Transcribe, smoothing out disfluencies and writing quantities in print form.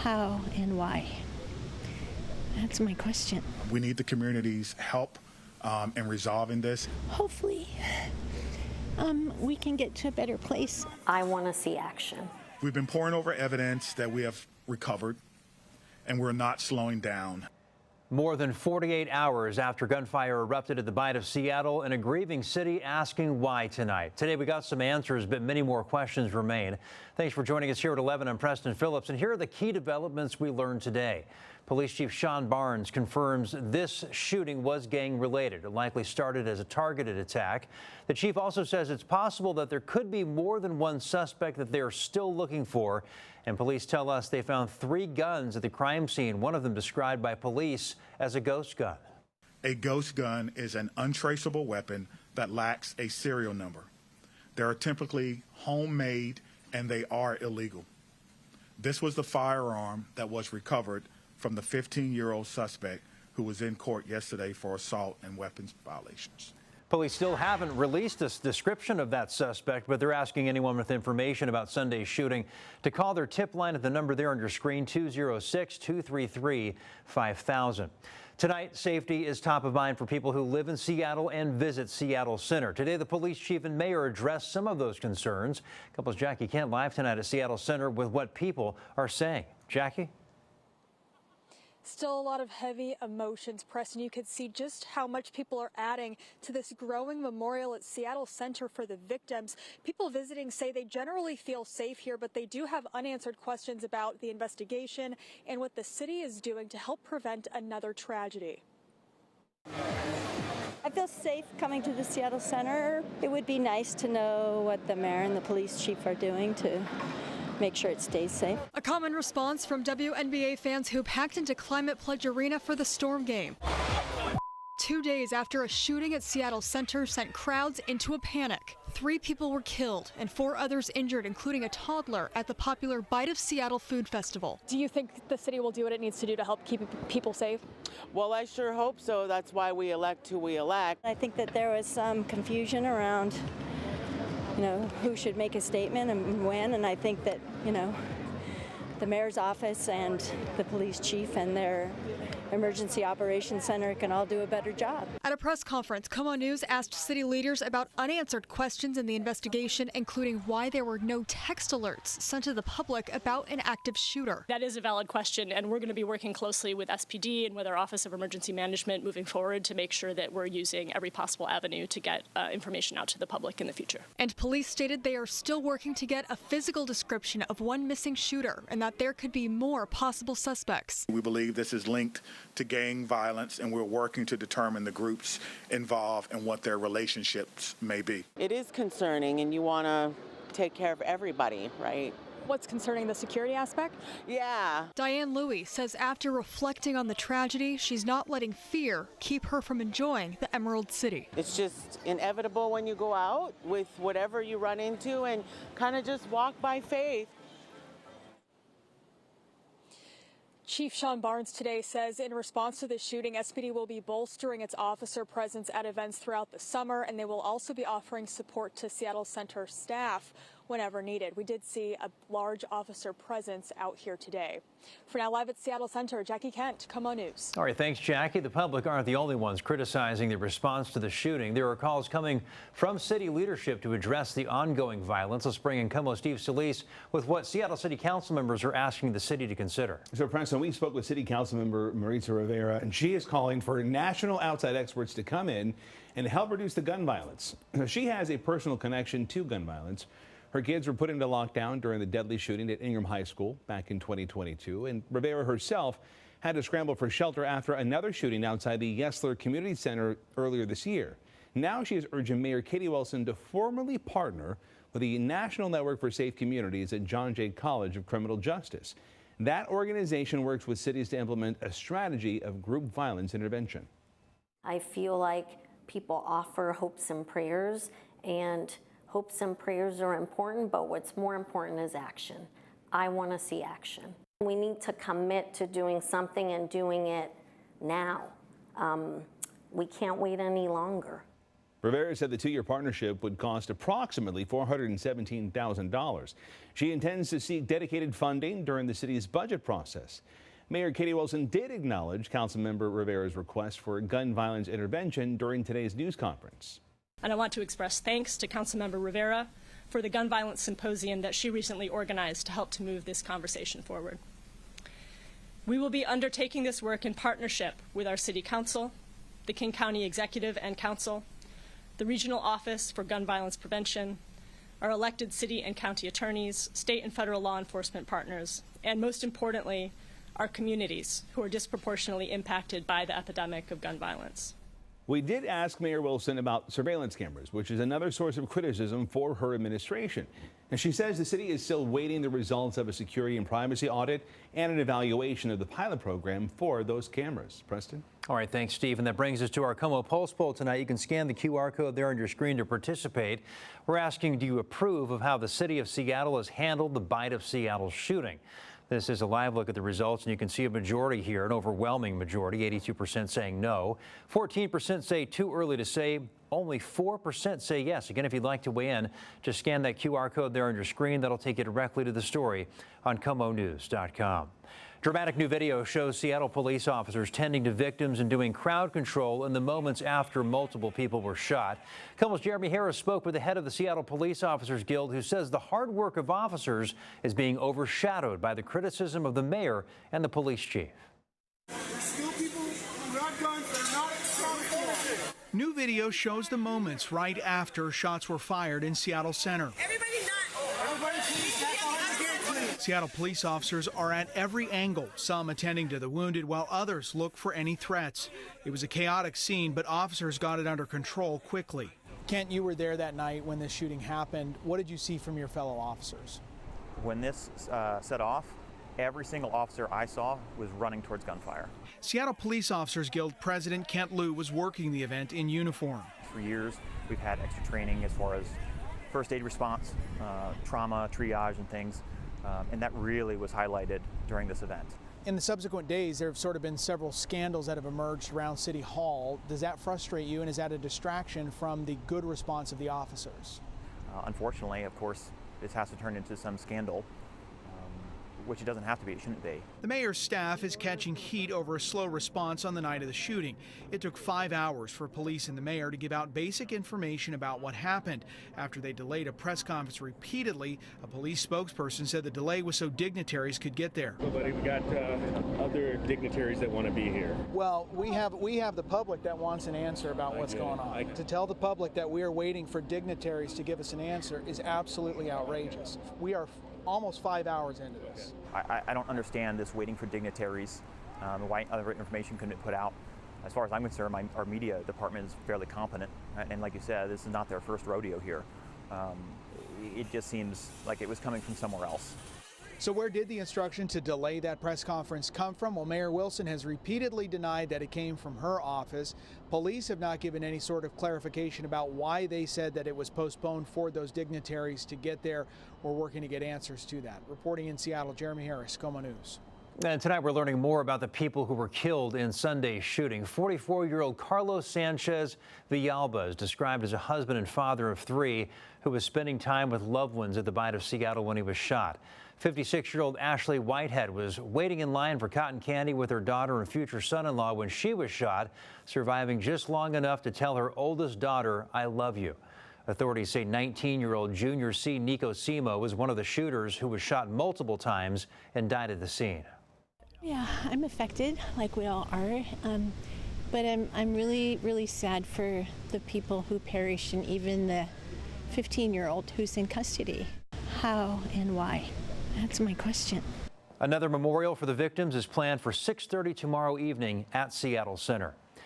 how and why? That's my question. We need the community's help in resolving this. Hopefully, we can get to a better place. I want to see action. We've been poring over evidence that we have recovered, and we're not slowing down. More than 48 hours after gunfire erupted at the Bight of Seattle, and a grieving city asking why tonight. Today we got some answers, but many more questions remain. Thanks for joining us here at 11. I'm Preston Phillips, and here are the key developments we learned today. Police Chief Sean Barnes confirms this shooting was gang-related. It likely started as a targeted attack. The chief also says it's possible that there could be more than one suspect that they are still looking for. And police tell us they found 3 guns at the crime scene, one of them described by police as a ghost gun. A ghost gun is an untraceable weapon that lacks a serial number. They are typically homemade and they are illegal. This was the firearm that was recovered from the 15-year-old suspect who was in court yesterday for assault and weapons violations. Police still haven't released a description of that suspect, but they're asking anyone with information about Sunday's shooting to call their tip line at the number there on your screen, 206-233-5000. Tonight, safety is top of mind for people who live in Seattle and visit Seattle Center. Today, the police chief and mayor addressed some of those concerns. Couples Jackie Kent live tonight at Seattle Center with what people are saying. Jackie? Still a lot of heavy emotions, Preston. You could see just how much people are adding to this growing memorial at Seattle Center for the victims. People visiting say they generally feel safe here, but they do have unanswered questions about the investigation and what the city is doing to help prevent another tragedy. I feel safe coming to the Seattle Center. It would be nice to know what the mayor and the police chief are doing to make sure it stays safe. A common response from WNBA fans who packed into Climate Pledge Arena for the Storm game. 2 days after a shooting at Seattle Center sent crowds into a panic. 3 people were killed and 4 others injured, including a toddler, at the popular Bight of Seattle Food Festival. Do you think the city will do what it needs to do to help keep people safe? Well, I sure hope so. That's why we elect who we elect. I think that there was some confusion around who should make a statement and when, and I think that, the mayor's office and the police chief and their emergency operations center can all do a better job. At a press conference, KOMO News asked city leaders about unanswered questions in the investigation, including why there were no text alerts sent to the public about an active shooter. That is a valid question, and we're going to be working closely with SPD and with our Office of Emergency Management moving forward to make sure that we're using every possible avenue to get information out to the public in the future. And police stated they are still working to get a physical description of one missing shooter and that there could be more possible suspects. We believe this is linked to gang violence, and we're working to determine the groups involved and what their relationships may be. It is concerning, and you want to take care of everybody, right? What's concerning, the security aspect? Yeah. Diane Louie says after reflecting on the tragedy, she's not letting fear keep her from enjoying the Emerald City. It's just inevitable when you go out with whatever you run into, and kind of just walk by faith. Chief Sean Barnes today says in response to the shooting, SPD will be bolstering its officer presence at events throughout the summer, and they will also be offering support to Seattle Center staff whenever needed. We did see a large officer presence out here today. For now, live at Seattle Center, Jackie Kent, KOMO News. All right, thanks, Jackie. The public aren't the only ones criticizing the response to the shooting. There are calls coming from city leadership to address the ongoing violence. Let's bring in KOMO Steve Solis with what Seattle City Council members are asking the city to consider. So, Preston, we spoke with City Council member Maritza Rivera, and she is calling for national outside experts to come in and help reduce the gun violence. She has a personal connection to gun violence. Her kids were put into lockdown during the deadly shooting at Ingram High School back in 2022, and Rivera herself had to scramble for shelter after another shooting outside the Yesler Community Center earlier this year. Now she is urging Mayor Katie Wilson to formally partner with the National Network for Safe Communities at John Jay College of Criminal Justice. That organization works with cities to implement a strategy of group violence intervention. I feel like people offer hopes and prayers, and hopes and prayers are important, but what's more important is action. I want to see action. We need to commit to doing something and doing it now. We can't wait any longer. Rivera said the 2-year partnership would cost approximately $417,000. She intends to seek dedicated funding during the city's budget process. Mayor Katie Wilson did acknowledge Councilmember Rivera's request for gun violence intervention during today's news conference. And I want to express thanks to Councilmember Rivera for the gun violence symposium that she recently organized to help to move this conversation forward. We will be undertaking this work in partnership with our City Council, the King County Executive and Council, the Regional Office for Gun Violence Prevention, our elected city and county attorneys, state and federal law enforcement partners, and most importantly, our communities who are disproportionately impacted by the epidemic of gun violence. We did ask Mayor Wilson about surveillance cameras, which is another source of criticism for her administration. And she says the city is still waiting the results of a security and privacy audit and an evaluation of the pilot program for those cameras. Preston? All right, thanks, Steve. And that brings us to our KOMO Pulse Poll tonight. You can scan the QR code there on your screen to participate. We're asking, do you approve of how the city of Seattle has handled the Bite of Seattle shooting? This is a live look at the results, and you can see a majority here, an overwhelming majority, 82% saying no, 14% say too early to say, only 4% say yes. Again, if you'd like to weigh in, just scan that QR code there on your screen. That'll take you directly to the story on KOMOnews.com. Dramatic new video shows Seattle police officers tending to victims and doing crowd control in the moments after multiple people were shot. KOMO's Jeremy Harris spoke with the head of the Seattle Police Officers Guild, who says the hard work of officers is being overshadowed by the criticism of the mayor and the police chief. New video shows the moments right after shots were fired in Seattle Center. Seattle police officers are at every angle, some attending to the wounded while others look for any threats. It was a chaotic scene, but officers got it under control quickly. Kent, you were there that night when this shooting happened. What did you see from your fellow officers? When this set off, every single officer I saw was running towards gunfire. Seattle Police Officers Guild President Kent Liu was working the event in uniform. For years, we've had extra training as far as first aid response, trauma, triage, and things. And that really was highlighted during this event. In the subsequent days, there have sort of been several scandals that have emerged around City Hall. Does that frustrate you, and is that a distraction from the good response of the officers? Unfortunately, of course, this has to turn into some scandal, which it doesn't have to be, it shouldn't be. The mayor's staff is catching heat over a slow response on the night of the shooting. It took 5 hours for police and the mayor to give out basic information about what happened. After they delayed a press conference repeatedly, a police spokesperson said the delay was so dignitaries could get there. Nobody, we got other dignitaries that want to be here. Well, we have the public that wants an answer about what's going on. To tell the public that we are waiting for dignitaries to give us an answer is absolutely outrageous. We are almost 5 hours into this. I don't understand this waiting for dignitaries, why other information couldn't be put out. As far as I'm concerned, our media department is fairly competent, and like you said, this is not their first rodeo here. It just seems like it was coming from somewhere else. So where did the instruction to delay that press conference come from? Well, Mayor Wilson has repeatedly denied that it came from her office. Police have not given any sort of clarification about why they said that it was postponed for those dignitaries to get there. We're working to get answers to that. Reporting in Seattle, Jeremy Harris, KOMO News. And tonight we're learning more about the people who were killed in Sunday's shooting. 44-year-old Carlos Sanchez Villalba is described as a husband and father of 3 who was spending time with loved ones at the Bite of Seattle when he was shot. 56-year-old Ashley Whitehead was waiting in line for cotton candy with her daughter and future son-in-law when she was shot, surviving just long enough to tell her oldest daughter, "I love you." Authorities say 19-year-old Junior C. Nico Simo was one of the shooters who was shot multiple times and died at the scene. Yeah, I'm affected, like we all are, but I'm really, really sad for the people who perished, and even the 15-year-old who's in custody. How and why? That's my question. Another memorial for the victims is planned for 6:30 tomorrow evening at Seattle Center.